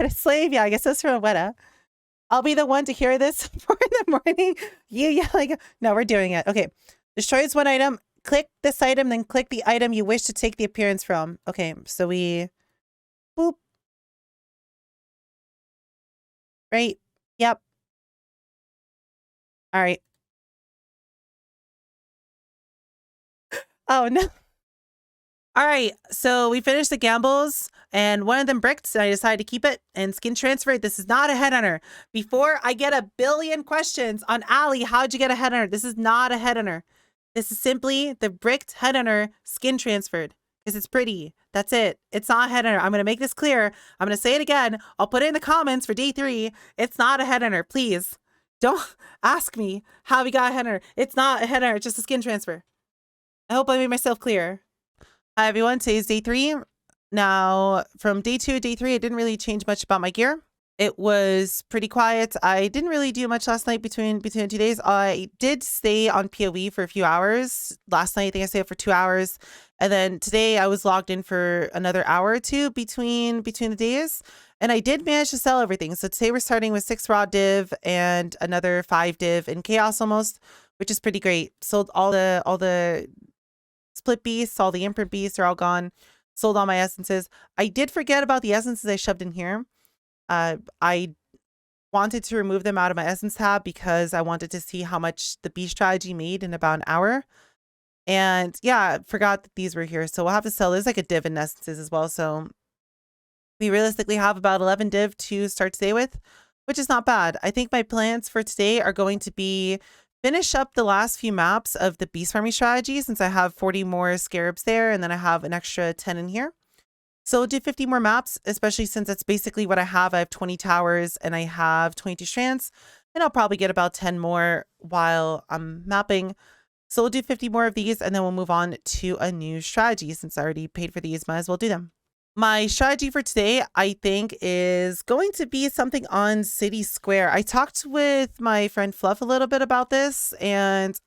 Weta slave? Yeah, I guess that's from Weta. I'll be the one to hear this for the morning. You yelling. No, we're doing it. Okay. Destroys one item. Click this item, then click the item you wish to take the appearance from. Okay, so we... Boop. Right. Yep. All right. Oh, no. All right, so we finished the gambles, and one of them bricked, and I decided to keep it and skin transfer it. This is not a headhunter. Before I get a billion questions on Allie, how'd you get a headhunter? This is not a headhunter. This is simply the bricked headhunter skin transferred because it's pretty. That's it. It's not a headhunter. I'm going to make this clear. I'm going to say it again. I'll put it in the comments for day 3. It's not a headhunter. Please don't ask me how we got a headhunter. It's not a headhunter. It's just a skin transfer. I hope I made myself clear. Hi everyone, today's day 3. Now, from day 2 to day 3, I didn't really change much about my gear. It was pretty quiet. I didn't really do much last night between the 2 days. I did stay on PoE for a few hours. Last night, I think I stayed up for 2 hours. And then today, I was logged in for another hour or 2 between the days. And I did manage to sell everything. So today, we're starting with 6 raw div and another 5 div in chaos almost, which is pretty great. Sold all the split beasts, all the imprint beasts are all gone. Sold all my essences. I did forget about the essences I shoved in here. I wanted to remove them out of my essence tab because I wanted to see how much the beast strategy made in about an hour. And yeah, I forgot that these were here. So we'll have to sell. There's like a div in essences as well. So we realistically have about 11 div to start today with, which is not bad. I think my plans for today are going to be finish up the last few maps of the beast farming strategy since I have 40 more scarabs there and then I have an extra 10 in here. So we'll do 50 more maps, especially since that's basically what I have. I have 20 towers and I have 22 strands, and I'll probably get about 10 more while I'm mapping. So we'll do 50 more of these and then we'll move on to a new strategy. Since I already paid for these, might as well do them. My strategy for today, I think, is going to be something on City Square. I talked with my friend Fluff a little bit about this, and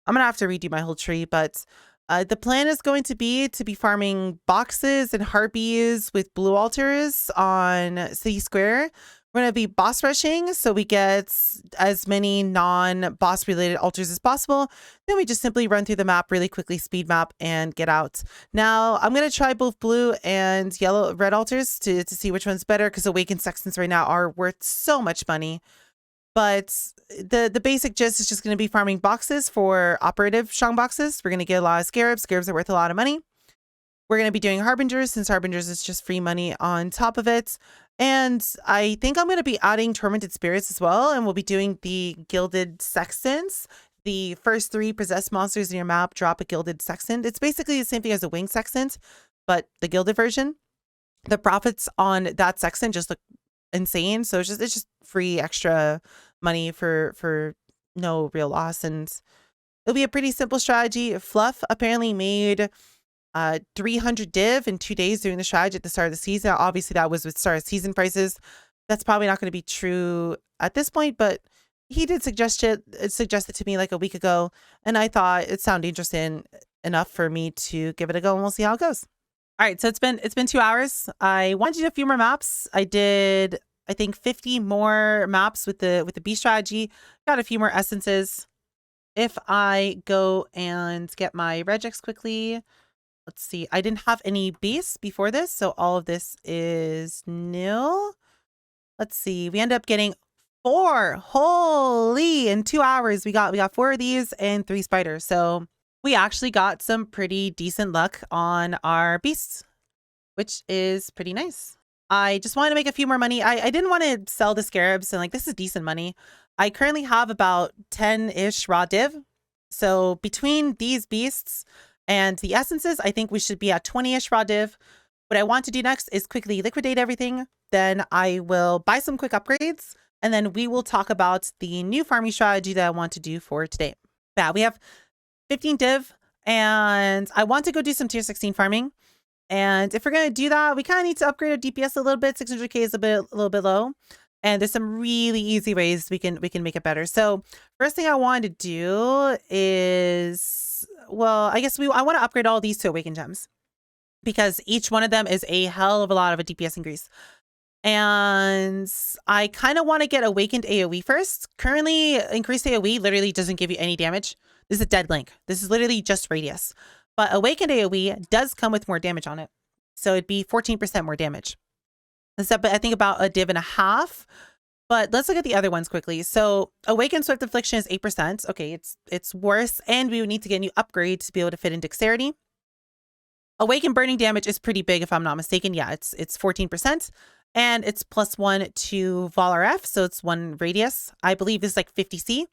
I'm going to have to redo my whole tree, but the plan is going to be farming boxes and harpies with blue altars on City Square. We're going to be boss rushing, so we get as many non-boss related altars as possible. Then we just simply run through the map really quickly, speed map, and get out. Now, I'm going to try both blue and red altars to see which one's better, because Awakened Sextants right now are worth so much money. But the basic gist is just going to be farming boxes for operative strong boxes. We're going to get a lot of scarabs. Scarabs are worth a lot of money. We're going to be doing Harbingers, since Harbingers is just free money on top of it. And I think I'm going to be adding Tormented Spirits as well. And we'll be doing the Gilded Sextants. The first 3 possessed monsters in your map drop a Gilded Sextant. It's basically the same thing as a Winged Sextant, but the Gilded version. The profits on that Sextant just look insane. So it's just free extra money for no real loss. And it'll be a pretty simple strategy. Fluff apparently made 300 div in 2 days doing the strategy at the start of the season. Obviously, that was with start of season prices. That's probably not going to be true at this point, but he did suggest it to me like a week ago, and I thought it sounded interesting enough for me to give it a go, and we'll see how it goes. All right, so it's been 2 hours. I wanted to do a few more maps. I did, I think, 50 more maps with the beast strategy. Got a few more essences. If I go and get my regex quickly. Let's see. I didn't have any beasts before this, so all of this is new. Let's see. We end up getting 4. Holy! In 2 hours, we got 4 of these and 3 spiders. So we actually got some pretty decent luck on our beasts, which is pretty nice. I just wanted to make a few more money. I didn't want to sell the scarabs, and like this is decent money. I currently have about 10-ish raw div. So between these beasts and the essences, I think we should be at 20-ish raw div. What I want to do next is quickly liquidate everything. Then I will buy some quick upgrades, and then we will talk about the new farming strategy that I want to do for today. Yeah, we have 15 div, and I want to go do some tier 16 farming. And if we're going to do that, we kind of need to upgrade our DPS a little bit. 600k is a little bit low. And there's some really easy ways we can make it better. So first thing I wanted to do is, well, I guess I want to upgrade all these to Awakened Gems, because each one of them is a hell of a lot of a DPS increase. And I kind of want to get Awakened AoE first. Currently, increased AoE literally doesn't give you any damage. This is a dead link. This is literally just radius. But Awakened AoE does come with more damage on it. So it'd be 14% more damage. That's up, I think, about a div and a half. But let's look at the other ones quickly. So Awakened Swift Affliction is 8%. Okay, it's worse. And we would need to get a new upgrade to be able to fit in Dexterity. Awakened Burning Damage is pretty big, if I'm not mistaken. Yeah, it's 14%. And it's +1 to Vol RF, so it's 1 radius. I believe this is like 50C.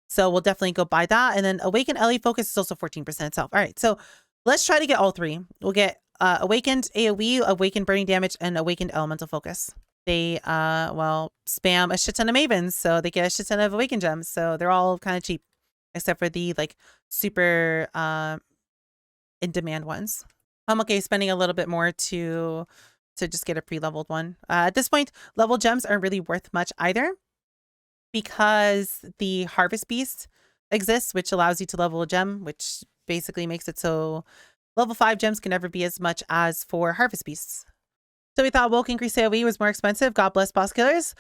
So we'll definitely go buy that. And then Awakened Ellie Focus is also 14% itself. All right, so let's try to get all three. We'll get Awakened AoE, Awakened Burning Damage, and Awakened Elemental Focus. They, well, spam a shit ton of Mavens, so they get a shit ton of Awakened Gems. So they're all kind of cheap, except for the, like, super in-demand ones. I'm okay spending a little bit more to just get a pre-leveled one. At this point, level gems aren't really worth much either, because the Harvest Beast exists, which allows you to level a gem, which basically makes it so level 5 gems can never be as much as 4 Harvest Beasts. So we thought Woke Increase AoE was more expensive. God bless Boss Killers.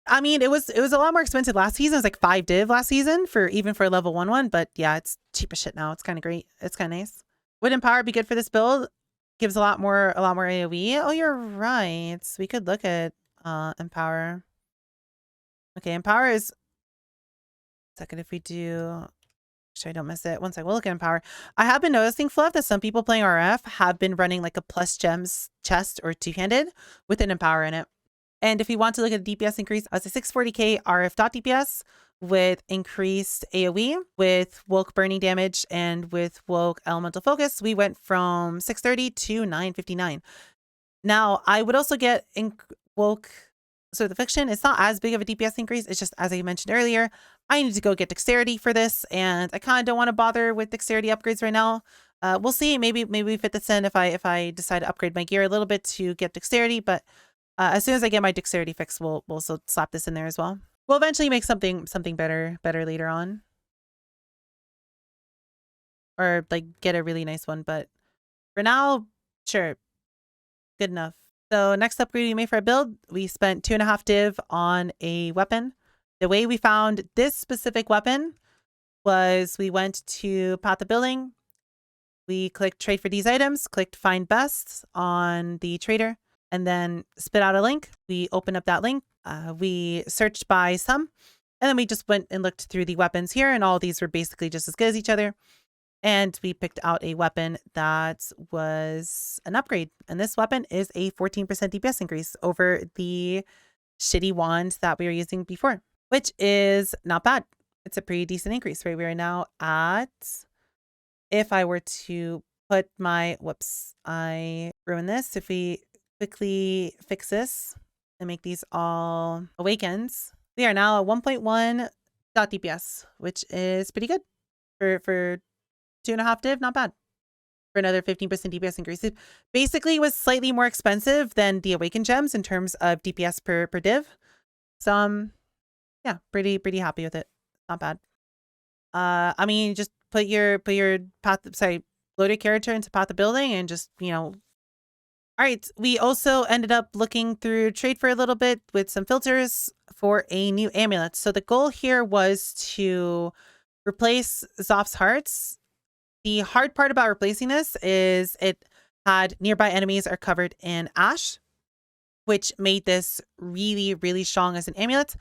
I mean, it was a lot more expensive last season. It was like 5 div last season for even for a level 1, but yeah, it's cheap as shit now. It's kind of great. It's kind of nice. Would Empower be good for this build? Gives a lot more AoE. Oh, you're right. We could look at Empower. Okay, Empower is second if we do. Sure I don't miss it. One sec, we'll look at Empower. I have been noticing, Fluff, that some people playing RF have been running like a plus gems chest or two-handed with an Empower in it. And if you want to look at the DPS increase, I was a 640k RF.DPS with increased AoE, with Woke Burning Damage, and with Woke Elemental Focus, we went from 630 to 959. Now, I would also get Woke Swift Affliction. It's not as big of a DPS increase. It's just, as I mentioned earlier, I need to go get Dexterity for this, and I kind of don't want to bother with Dexterity upgrades right now. We'll see. Maybe we fit this in if I decide to upgrade my gear a little bit to get Dexterity, but as soon as I get my Dexterity fix, we'll also slap this in there as well. We'll eventually make something better later on. Or like get a really nice one, but for now, sure. Good enough. So next upgrade we made for our build, we spent 2.5 div on a weapon. The way we found this specific weapon was we went to Path of Building. We clicked trade for these items, clicked find best on the trader, and then spit out a link. We opened up that link. We searched by some, and then we just went and looked through the weapons here, and all these were basically just as good as each other. And we picked out a weapon that was an upgrade. And this weapon is a 14% DPS increase over the shitty wand that we were using before, which is not bad. It's a pretty decent increase, right? We are now at, if I were to put my, whoops, I ruined this. If we quickly fix this and make these all awakens, we are now at 1.1 DPS, which is pretty good for 2.5 div. Not bad for another 15% DPS increase. It basically was slightly more expensive than the Awakened Gems in terms of DPS per div. So yeah, pretty happy with it. Not bad. I mean, just put your path, sorry, load your character into Path of Building and just, you know. All right, we also ended up looking through trade for a little bit with some filters for a new amulet. So the goal here was to replace Zoph's Hearts. The hard part about replacing this is it had nearby enemies are covered in ash, which made this really strong as an amulet.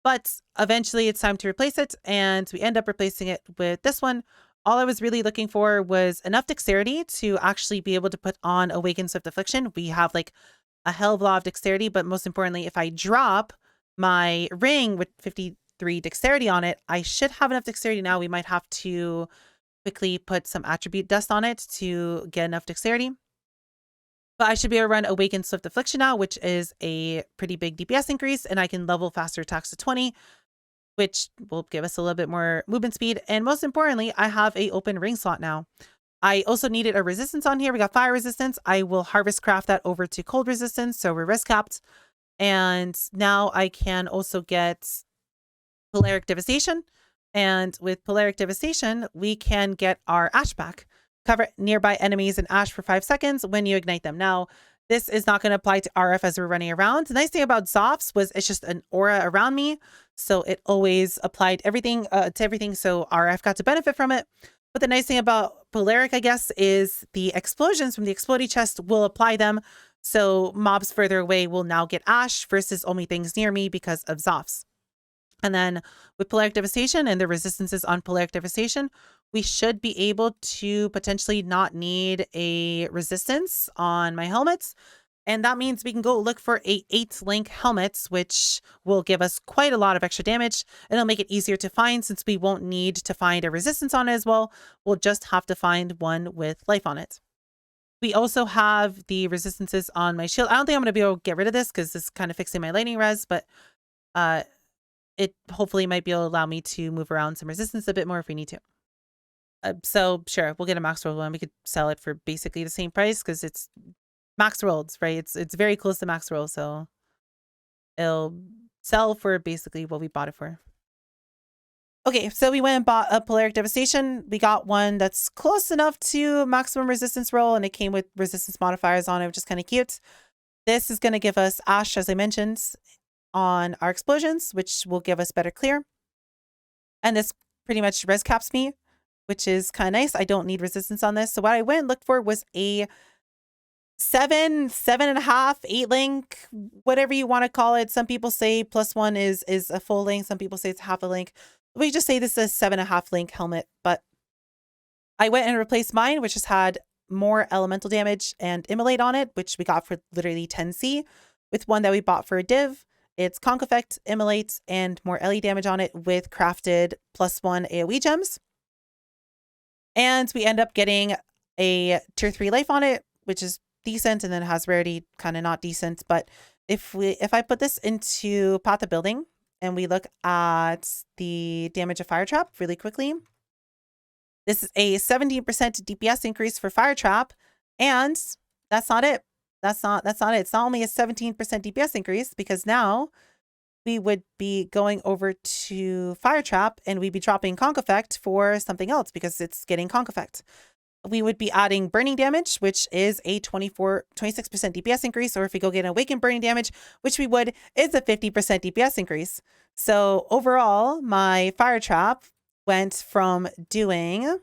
But eventually it's time to replace it, and we end up replacing it with this one. All I was really looking for was enough dexterity to actually be able to put on Awakened Swift Affliction. We have like a hell of a lot of dexterity, but most importantly, if I drop my ring with 53 dexterity on it, I should have enough dexterity now. We might have to quickly put some attribute dust on it to get enough dexterity. But I should be able to run Awakened Swift Affliction now, which is a pretty big DPS increase, and I can level faster attacks to 20, which will give us a little bit more movement speed. And most importantly, I have a open ring slot now. I also needed a resistance on here. We got fire resistance. I will harvest craft that over to cold resistance, so we're risk capped. And now I can also get Polaric Devastation. And with Polaric Devastation, we can get our ash back. Cover nearby enemies in ash for 5 seconds when you ignite them. Now, This is not going to apply to RF as we're running around. The nice thing about Zophs was it's just an aura around me. So it always applied everything to everything. So RF got to benefit from it. But the nice thing about Polaric, I guess, is the explosions from the explodey chest will apply them. So mobs further away will now get Ash versus only things near me because of Zophs. And then with Polaric Devastation and the resistances on Polaric Devastation, we should be able to potentially not need a resistance on my helmets. And that means we can go look for a 8-link helmets, which will give us quite a lot of extra damage. And it'll make it easier to find since we won't need to find a resistance on it as well. We'll just have to find one with life on it. We also have the resistances on my shield. I don't think I'm going to be able to get rid of this because this is kind of fixing my lightning res, but it hopefully might be able to allow me to move around some resistance a bit more if we need to. So sure, we'll get a max roll one. We could sell it for basically the same price because it's max rolled, right? It's very close to max roll, so it'll sell for basically what we bought it for. Okay, so we went and bought a Polaric Devastation. We got one that's close enough to maximum resistance roll, and it came with resistance modifiers on it, which is kind of cute. This is going to give us Ash, as I mentioned, on our explosions, which will give us better clear. And this pretty much res caps me, which is kind of nice. I don't need resistance on this. So what I went and looked for was a 7, 7.5, 8 link, whatever you want to call it. Some people say +1 is a full link. Some people say it's half a link. We just say this is a 7.5 link helmet, but I went and replaced mine, which has had more elemental damage and immolate on it, which we got for literally 10C, with one that we bought for a div. It's Conk Effect, Immolate, and more Ellie damage on it with crafted +1 AoE gems. And we end up getting a tier 3 life on it, which is decent, and then has rarity, kind of not decent. But if I put this into Path of Building and we look at the damage of Fire Trap really quickly, this is a 17% DPS increase for Fire Trap, and that's not it. That's not it. It's not only a 17% DPS increase, because now we would be going over to Fire Trap and we'd be dropping Conk Effect for something else because it's getting Conk Effect. We would be adding burning damage, which is a 26% DPS increase, or if we go get an awakened burning damage, which we would, is a 50% DPS increase. So overall, my Fire Trap went from doing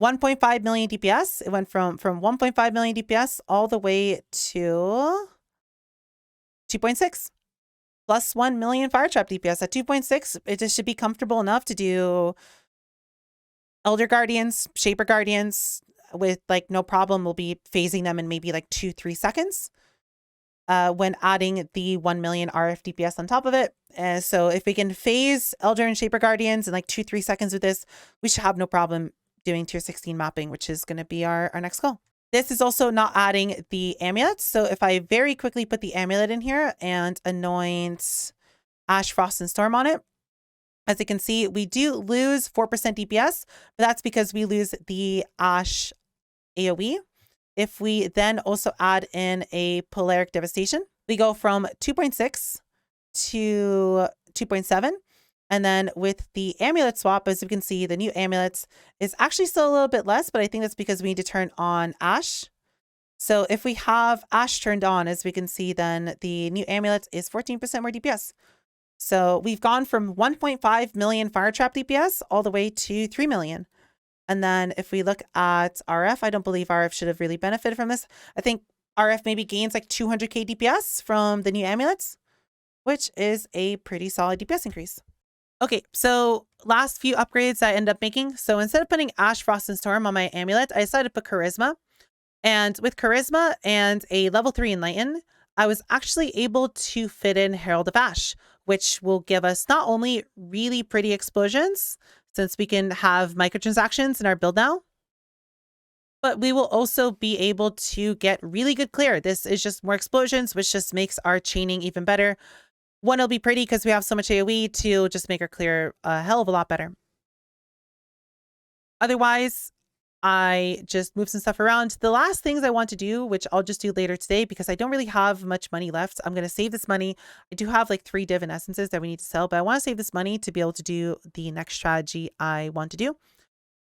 1.5 million DPS. It went from 1.5 million DPS all the way to 2.6 plus 1 million Fire Trap DPS. At 2.6, it just should be comfortable enough to do Elder Guardians, Shaper Guardians with like no problem. We'll be phasing them in maybe like 2-3 seconds when adding the 1 million RF DPS on top of it. So if we can phase Elder and Shaper Guardians in like 2-3 seconds with this, we should have no problem doing tier 16 mapping, which is going to be our next goal. This is also not adding the amulets. So if I very quickly put the amulet in here and anoint Ash, Frost, and Storm on it, as you can see, we do lose 4% DPS, but that's because we lose the Ash AoE. If we then also add in a Polaric Devastation, we go from 2.6 to 2.7. And then with the amulet swap, as you can see, the new amulets is actually still a little bit less, but I think that's because we need to turn on Ash. So if we have Ash turned on, as we can see, then the new amulet is 14% more DPS. So we've gone from 1.5 million Fire Trap DPS all the way to 3 million. And then if we look at RF, I don't believe RF should have really benefited from this. I think RF maybe gains like 200k DPS from the new amulets, which is a pretty solid DPS increase. Okay, so last few upgrades I end up making. So instead of putting Ash, Frost, and Storm on my amulet, I decided to put Charisma. And with Charisma and a level 3 Enlighten, I was actually able to fit in Herald of Ash, which will give us not only really pretty explosions, since we can have microtransactions in our build now, but we will also be able to get really good clear. This is just more explosions, which just makes our chaining even better. One, it'll be pretty because we have so much AoE. Two, just make our clear a hell of a lot better. Otherwise, I just move some stuff around. The last things I want to do, which I'll just do later today because I don't really have much money left. I'm going to save this money. I do have like 3 div and essences that we need to sell, but I want to save this money to be able to do the next strategy I want to do.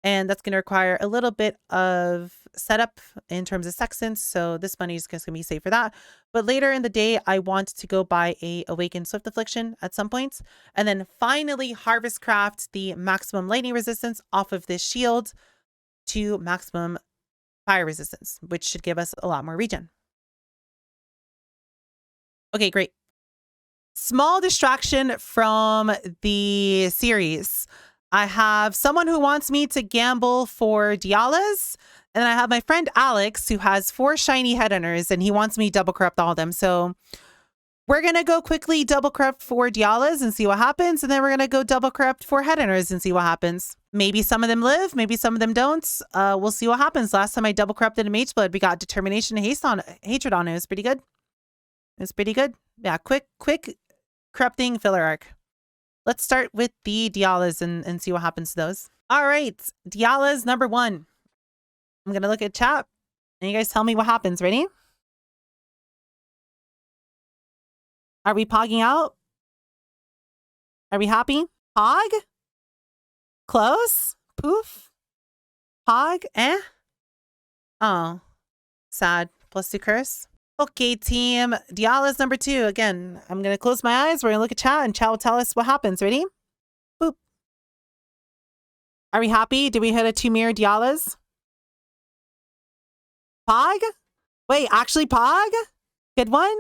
And that's going to require a little bit of setup in terms of sextants. So this money is just going to be saved for that. But later in the day, I want to go buy a Awakened Swift Affliction at some points. And then finally harvest craft the maximum lightning resistance off of this shield to maximum fire resistance, which should give us a lot more regen. Okay, great. Small distraction from the series. I have someone who wants me to gamble for Dialas, and then I have my friend Alex who has 4 shiny Headhunters, and he wants me to double corrupt all of them. So we're going to go quickly double corrupt for Dialas and see what happens, and then we're going to go double corrupt for Headhunters and see what happens. Maybe some of them live, maybe some of them don't. We'll see what happens. Last time I double corrupted a Mageblood, we got Determination and Hatred on it. It was pretty good. It was pretty good. Yeah, quick corrupting filler arc. Let's start with the Dialas and see what happens to those. All right, Dialas number 1. I'm going to look at chat and you guys tell me what happens. Ready? Are we pogging out? Are we happy? Pog? Close? Poof? Pog? Eh? Oh, sad. +2 curse. Okay, team. Dialas number 2. Again, I'm going to close my eyes. We're going to look at chat and chat will tell us what happens. Ready? Boop. Are we happy? Did we hit a 2 mirror Dialas? Pog? Wait, actually Pog? Good one?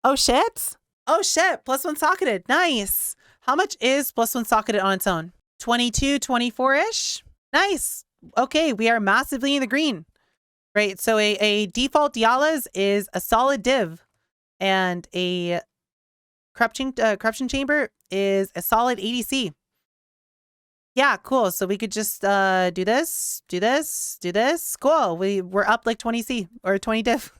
Oh, shit. Oh, shit. +1 socketed. Nice. How much is +1 socketed on its own? 22, 24-ish? Nice. Okay, we are massively in the green. Right, so a default Dialas is a solid div, and a corruption chamber is a solid ADC. Yeah, cool. So we could just do this, do this, do this. Cool. We're up like 20 C or 20 div.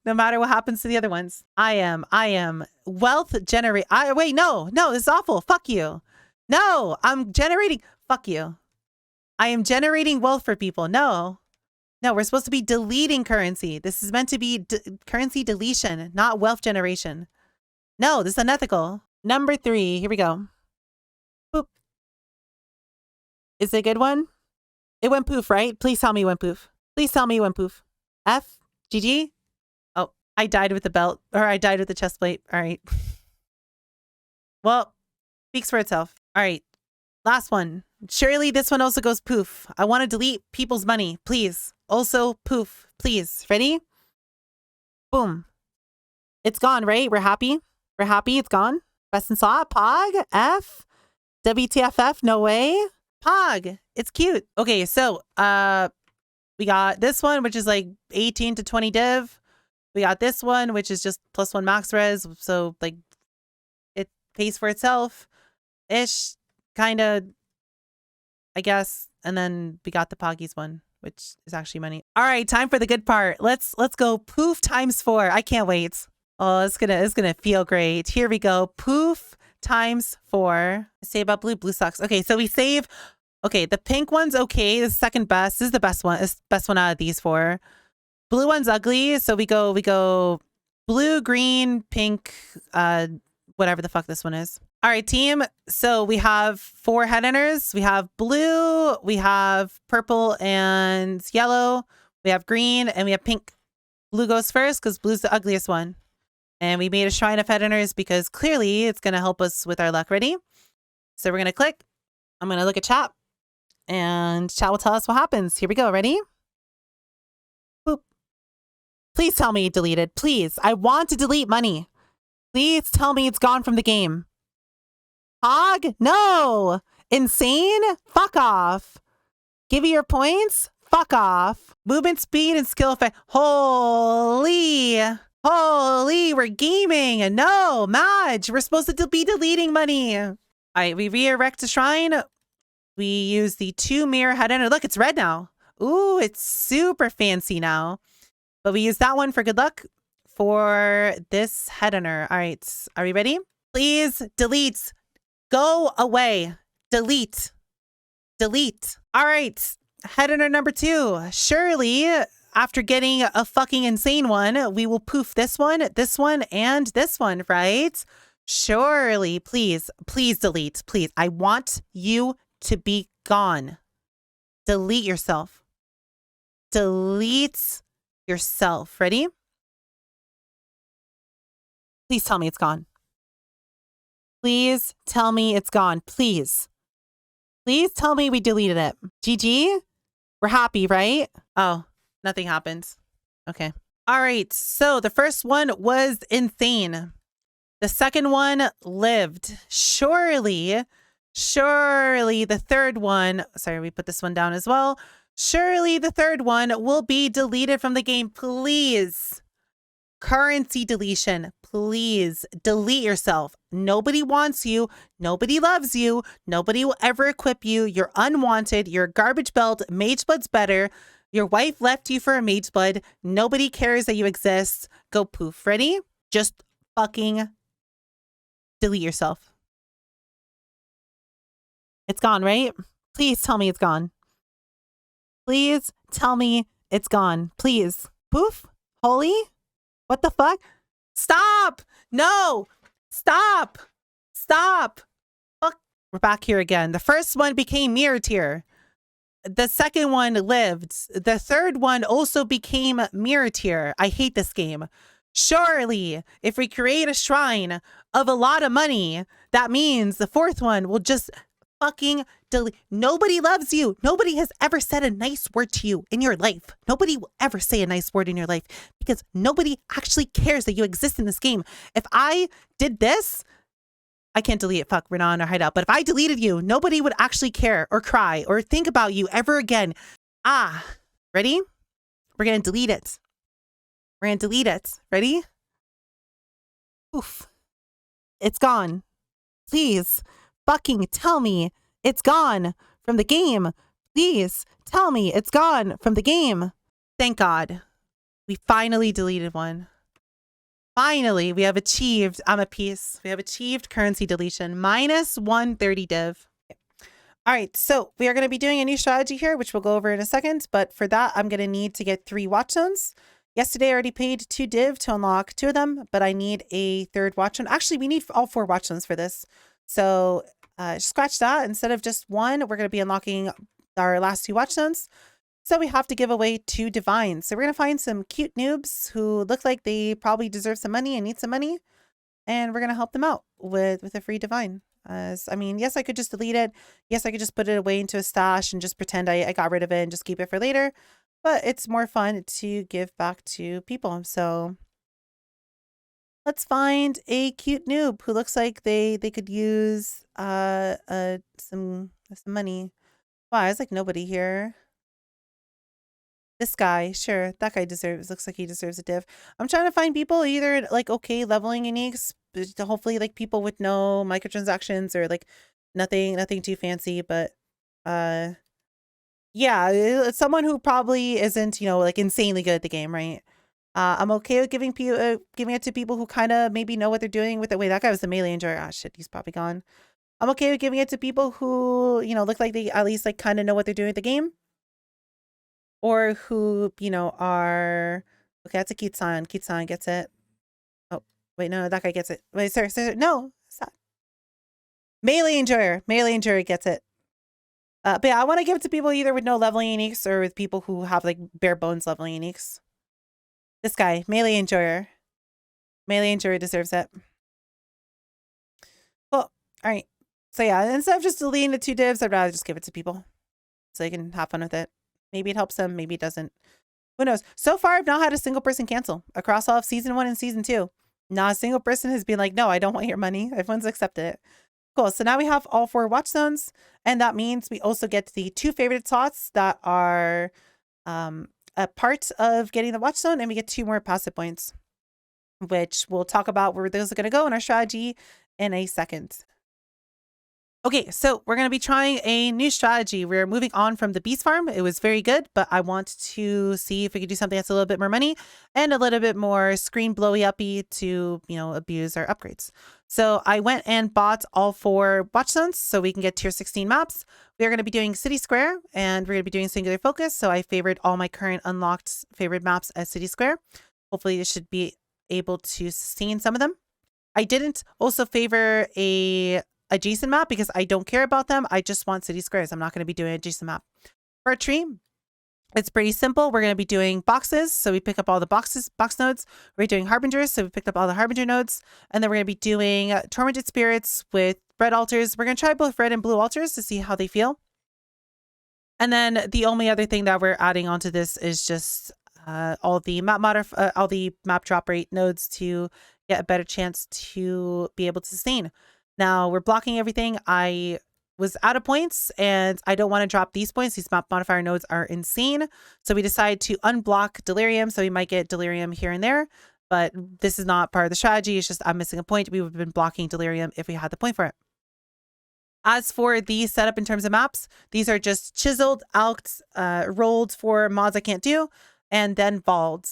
No matter what happens to the other ones. I am wealth generate. Wait, no, this is awful. Fuck you. No, I'm generating. Fuck you. I am generating wealth for people. No, we're supposed to be deleting currency. This is meant to be currency deletion, not wealth generation. No, this is unethical. Number 3. Here we go. Boop. Is it a good one? It went poof, right? Please tell me it went poof. Please tell me it went poof. F? GG? Oh, I died with the belt. Or I died with the chest plate. All right. Well, speaks for itself. All right. Last one. Surely this one also goes poof. I want to delete people's money. Please. Also poof. Please. Ready? Boom. It's gone, right? We're happy? We're happy it's gone? Best in slot? Pog? F? WTFF? No way? Pog. It's cute. Okay, so we got this one, which is like 18 to 20 div. We got this one, which is just +1 max res. So like it pays for itself. Ish. Kind of, I guess. And then we got the Poggies one, which is actually money. All right, time for the good part. Let's go poof ×4. I can't wait. Oh, it's gonna feel great. Here we go. Poof ×4. Say about blue. Blue sucks. Okay, so we save. Okay, the pink one's okay. The second best. This is the best one. It's the best one out of these 4. Blue one's ugly. So we go blue, green, pink, whatever the fuck this one is. All right, team. So we have 4 Headhunters. We have blue, we have purple and yellow, we have green, and we have pink. Blue goes first because blue's the ugliest one. And we made a shrine of Headhunters because clearly it's going to help us with our luck. Ready? So we're going to click. I'm going to look at chat. And chat will tell us what happens. Here we go. Ready? Boop. Please tell me it deleted. Please. I want to delete money. Please tell me it's gone from the game. Hog? No. Insane? Fuck off. Give me your points? Fuck off. Movement speed and skill effect. Holy, we're gaming. No, Maj, we're supposed to be deleting money. All right, we re-erect a shrine. We use the 2 mirror Headhunter. Look, it's red now. Ooh, it's super fancy now. But we use that one for good luck for this Headhunter. All right, are we ready? Please delete. Go away. Delete. Delete. All right. Headhunter number 2. Surely, after getting a fucking insane one, we will poof this one, and this one, right? Surely, please delete. Please. I want you to be gone. Delete yourself. Delete yourself. Ready? Please tell me it's gone. Please tell me it's gone. Please. Please tell me we deleted it. GG? We're happy, right? Oh, nothing happens. Okay. All right. So the first one was insane. The second one lived. Surely the third one, sorry, we put this one down as well. Surely the third one will be deleted from the game. Please. Currency deletion. Please delete yourself. Nobody wants you. Nobody loves you. Nobody will ever equip you. You're unwanted. You're a garbage belt. Mageblood's better. Your wife left you for a Mageblood. Nobody cares that you exist. Go poof. Ready? Just fucking delete yourself. It's gone, right? Please tell me it's gone. Please tell me it's gone. Please. Poof? Holy? What the fuck? Stop! No! Stop! Stop! Fuck. We're back here again. The first one became mirror tier. The second one lived. The third one also became mirror tier. I hate this game. Surely, if we create a shrine of a lot of money, that means the fourth one will just fucking delete. Nobody loves you. Nobody has ever said a nice word to you in your life. Nobody will ever say a nice word in your life because nobody actually cares that you exist in this game. If I did this, I can't delete it. Fuck, we're not on our hideout. But if I deleted you, nobody would actually care or cry or think about you ever again. Ah, ready? We're going to delete it. We're going to delete it. Ready? Oof. It's gone. Please fucking tell me it's gone from the game. Please tell me it's gone from the game. Thank God. We finally deleted one. Finally, we have achieved, I'm a piece. We have achieved currency deletion. Minus 130 div. All right, so we are going to be doing a new strategy here, which we'll go over in a second. But for that, I'm going to need to get 3 watch zones. Yesterday, I already paid 2 div to unlock 2 of them, but I need a 3rd watch zone. Actually, we need all 4 watch zones for this. So scratch that. Instead of just 1, we're going to be unlocking our last 2 watch zones. So we have to give away 2 divines. So we're going to find some cute noobs who look like they probably deserve some money and need some money. And we're going to help them out with a free divine. I mean, yes, I could just delete it. Yes, I could just put it away into a stash and just pretend I got rid of it and just keep it for later. But it's more fun to give back to people. So let's find a cute noob who looks like they could use some money. Wow, there's like nobody here. This guy, sure, that guy looks like he deserves a div. I'm trying to find people either like okay leveling uniques, hopefully like people with no microtransactions or like nothing too fancy, but yeah, it's someone who probably isn't, you know, like insanely good at the game, right? I'm okay with giving it to people who kind of maybe know what they're doing with it. Wait, that guy was the melee enjoyer. Ah, shit, he's probably gone. I'm okay with giving it to people who, you know, look like they at least like kind of know what they're doing with the game. Or who, you know, are... Okay, that's a cute sign. Cute sign gets it. Oh, wait, no, that guy gets it. Wait, sir, no. Stop. Melee enjoyer. Melee enjoyer gets it. But yeah, I want to give it to people either with no leveling uniques or with people who have, like, bare bones leveling uniques. This guy, melee enjoyer. Melee enjoyer deserves it. Cool. All right. So yeah, instead of just deleting the 2 divs, I'd rather just give it to people. So they can have fun with it. Maybe it helps them, maybe it doesn't. Who knows? So far, I've not had a single person cancel across all of season 1 and season 2. Not a single person has been like, no, I don't want your money. Everyone's accepted it. Cool. So now we have all 4 watch zones. And that means we also get the 2 favorite slots that are a part of getting the watch zone. And we get 2 more passive points, which we'll talk about where those are going to go in our strategy in a second. Okay, so we're going to be trying a new strategy. We're moving on from the beast farm. It was very good, but I want to see if we could do something that's a little bit more money and a little bit more screen blowy uppy to, you know, abuse our upgrades. So I went and bought all 4 watch zones so we can get tier 16 maps. We are going to be doing City Square and we're going to be doing Singular Focus. So I favored all my current unlocked favored maps as City Square. Hopefully this should be able to sustain some of them. I didn't also favor a adjacent map because I don't care about them. I just want city squares. I'm not going to be doing adjacent map. For a tree, it's pretty simple. We're going to be doing boxes. So we pick up all the box nodes. We're doing harbingers. So we picked up all the harbinger nodes. And then we're going to be doing tormented spirits with red altars. We're going to try both red and blue altars to see how they feel. And then the only other thing that we're adding onto this is just all the map drop rate nodes to get a better chance to be able to sustain. Now we're blocking everything. I was out of points and I don't want to drop these points. These map modifier nodes are insane. So we decided to unblock delirium. So we might get delirium here and there, but this is not part of the strategy. It's just I'm missing a point. We would have been blocking delirium if we had the point for it. As for the setup in terms of maps, these are just chiseled, alked, rolled for mods I can't do, and then balled.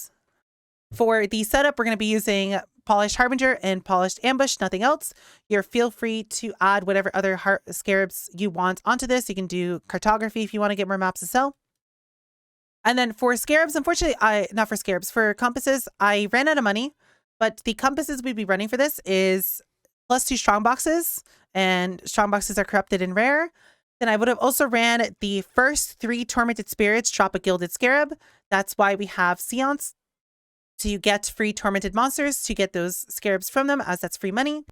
For the setup, we're going to be using Polished Harbinger and Polished Ambush, nothing else. You're feel free to add whatever other scarabs you want onto this. You can do cartography if you want to get more maps to sell. And then for scarabs, unfortunately, for compasses, I ran out of money, but the compasses we'd be running for this is +2 strong boxes, and strong boxes are corrupted and rare. Then I would have also ran the first 3 tormented spirits, drop a gilded scarab. That's why we have seance, to get free tormented monsters, to get those scarabs from them, as that's free money.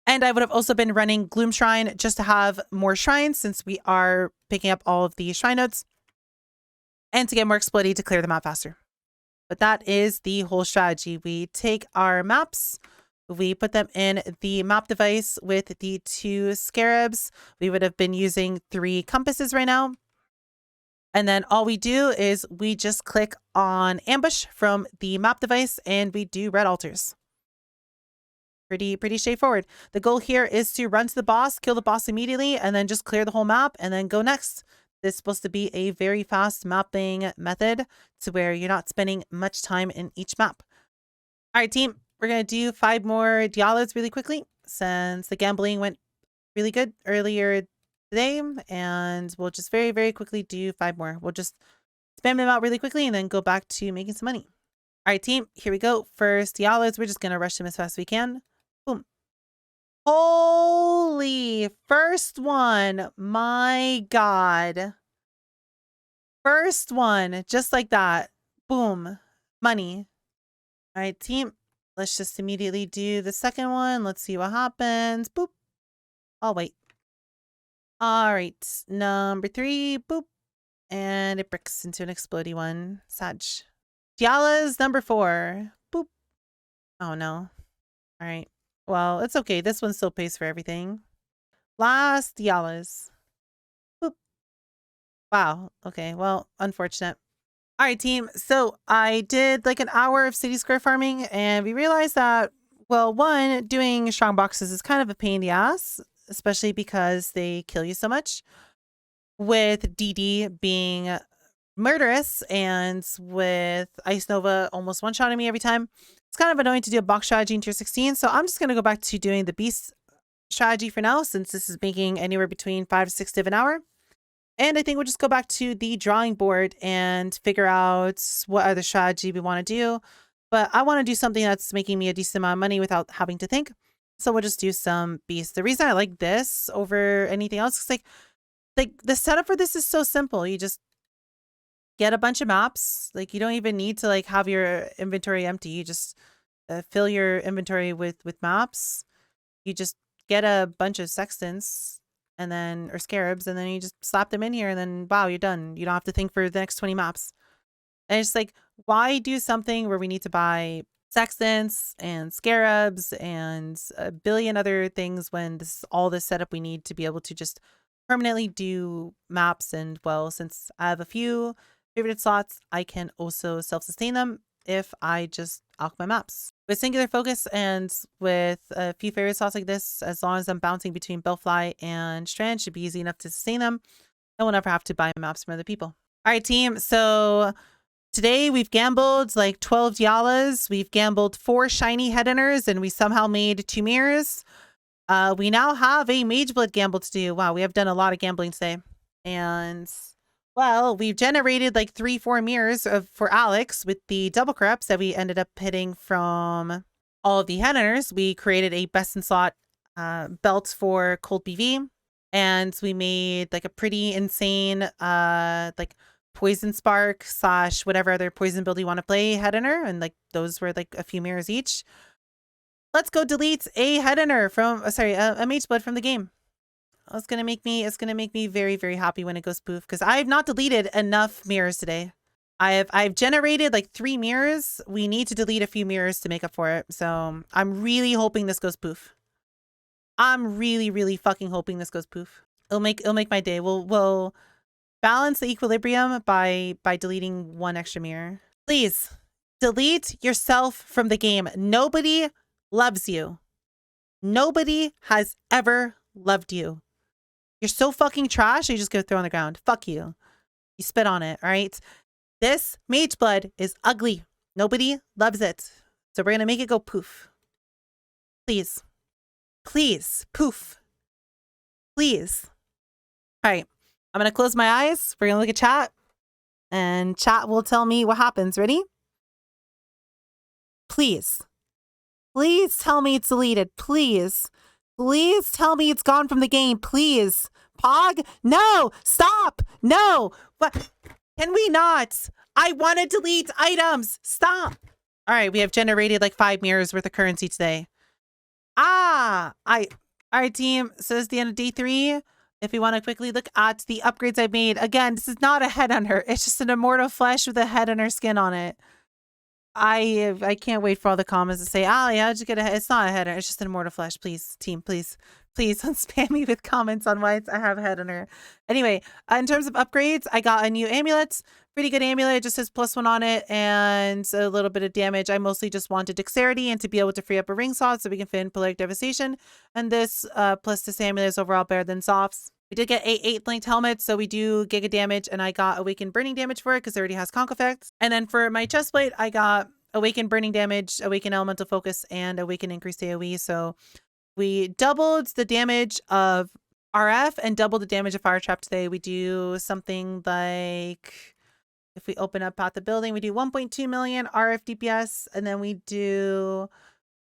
And I would have also been running Gloom Shrine just to have more shrines, since we are picking up all of the shrine nodes, and to get more explodey to clear them out faster. But that is the whole strategy. We take our maps, we put them in the map device with the 2 scarabs. We would have been using 3 compasses right now. And then all we do is we just click on ambush from the map device and we do red altars. Pretty straightforward. The goal here is to run to the boss, kill the boss immediately, and then just clear the whole map and then go next. This is supposed to be a very fast mapping method to where you're not spending much time in each map. All right, team. We're going to do 5 more Dialos really quickly since the gambling went really good earlier today. And we'll just very quickly do 5 more. We'll just spam them out really quickly and then go back to making some money. All right, team. Here we go. First Dialos. We're just going to rush them as fast as we can. Boom. Holy. First one. My God. First one. Just like that. Boom. Money. All right, team. Let's just immediately do the second one. Let's see what happens. Boop. I'll wait. All right. Number 3. Boop. And it bricks into an explodey one. Sag. Diala's number 4. Boop. Oh, no. All right. Well, it's okay. This one still pays for everything. Last Diala's. Boop. Wow. Okay. Well, unfortunate. All right, team. So I did like an hour of city square farming and we realized that, well, one, doing strong boxes is kind of a pain in the ass, especially because they kill you so much. With DD being murderous and with Ice Nova almost one-shotting me every time, it's kind of annoying to do a box strategy in tier 16. So I'm just going to go back to doing the beast strategy for now, since this is making anywhere between 5 to 6 div an hour. And I think we'll just go back to the drawing board and figure out what other strategy we want to do. But I want to do something that's making me a decent amount of money without having to think. So we'll just do some beasts. The reason I like this over anything else is like the setup for this is so simple. You just get a bunch of maps. Like you don't even need to like have your inventory empty. You just fill your inventory with maps. You just get a bunch of sextants and then, or scarabs, and then you just slap them in here and then, wow, you're done. You don't have to think for the next 20 maps. And it's like, why do something where we need to buy sextants and scarabs and a billion other things when this is all the setup we need to be able to just permanently do maps? And well, since I have a few favorited slots, I can also self-sustain them if I just alch my maps. With singular focus and with a few favorite slots like this, as long as I'm bouncing between Bellfly and Strand, should be easy enough to sustain them. I will never have to buy maps from other people. All right, team. So today we've gambled like 12 Dialas. We've gambled 4 shiny Headhunters and we somehow made 2 mirrors. We now have a Mageblood gamble to do. Wow, we have done a lot of gambling today. And well, we've generated like 3-4 mirrors for Alex with the double corrupts that we ended up hitting from all of the Headhunters. We created a best in slot belt for Cold BV. and we made like a pretty insane like poison spark / whatever other poison build you want to play Headhunter, and like those were like a few mirrors each. Let's go delete a Headhunter from a Mageblood from the game. It's gonna make me very, very happy when it goes poof, because I have not deleted enough mirrors today. I've generated like 3 mirrors. We need to delete a few mirrors to make up for it. So I'm really hoping this goes poof. I'm really, really fucking hoping this goes poof. It'll make my day. We'll balance the equilibrium by deleting 1 extra mirror. Please delete yourself from the game. Nobody loves you. Nobody has ever loved you. You're so fucking trash, you just get thrown on the ground. Fuck you. You spit on it, all right? This Mageblood is ugly. Nobody loves it. So we're going to make it go poof. Please. Please. Poof. Please. All right. I'm going to close my eyes. We're going to look at chat. And chat will tell me what happens. Ready? Please. Please tell me it's deleted. Please. Please tell me it's gone from the game. Please. Pog? No. Stop. No. What? Can we not? I want to delete items. Stop. All right. We have generated like 5 mirrors worth of currency today. All right, team. So this is the end of day 3. If we want to quickly look at the upgrades I've made. Again, this is not a Headhunter. It's just an immortal flesh with a Headhunter skin on it. I can't wait for all the comments to say, Allie, how'd you get a head? It's not a Headhunter. It's just an immortal flesh. Please, team, please. Please don't spam me with comments on why I have a Headhunter. Anyway, in terms of upgrades, I got a new amulet. Pretty good amulet. It just has +1 on it and a little bit of damage. I mostly just wanted dexterity and to be able to free up a ring slot so we can fit in Poetic Devastation. And this plus this amulet is overall better than Soft's. We did get a 8-linked helmet, so we do Giga damage, and I got Awakened Burning damage for it because it already has Conk effects. And then for my chestplate, I got Awakened Burning damage, Awakened Elemental Focus, and Awakened Increased AoE. So we doubled the damage of RF and doubled the damage of Fire Trap today. We do something like, if we open up Path of Building, we do 1.2 million RF DPS, and then we do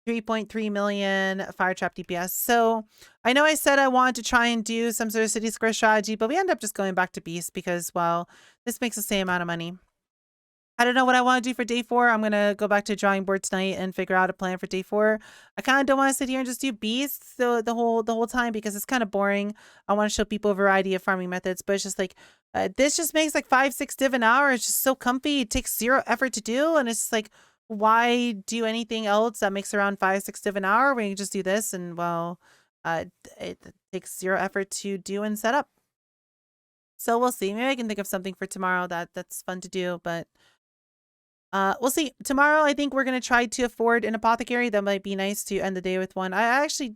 3.3 million Fire Trap DPS. So I know I said I wanted to try and do some sort of City Square strategy, but we end up just going back to Beast because, well, this makes the same amount of money. I don't know what I want to do for day 4. I'm going to go back to the drawing board tonight and figure out a plan for day 4. I kind of don't want to sit here and just do Beasts the whole time because it's kind of boring. I want to show people a variety of farming methods, but it's just like, this just makes like 5-6 div an hour. It's just so comfy. It takes 0 effort to do. And it's just like, why do anything else that makes around 5-6 div an hour when you just do this? And well, it takes 0 effort to do and set up. So we'll see. Maybe I can think of something for tomorrow that's fun to do, but we'll see. Tomorrow, I think we're going to try to afford an apothecary. That might be nice to end the day with one. I actually,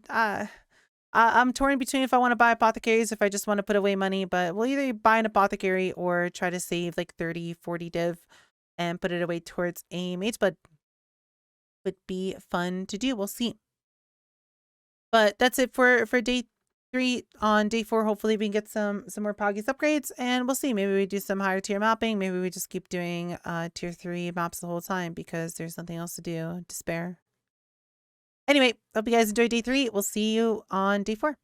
I'm torn between if I want to buy apothecaries, if I just want to put away money, but we'll either buy an apothecary or try to save like 30-40 div and put it away towards a Mageblood. Would be fun to do. We'll see. But that's it for day 3. On day 4, hopefully we can get some more Poggies upgrades, and we'll see. Maybe we do some higher tier mapping. Maybe we just keep doing tier 3 maps the whole time because there's nothing else to do to spare. Anyway, hope you guys enjoyed day 3. We'll see you on day 4.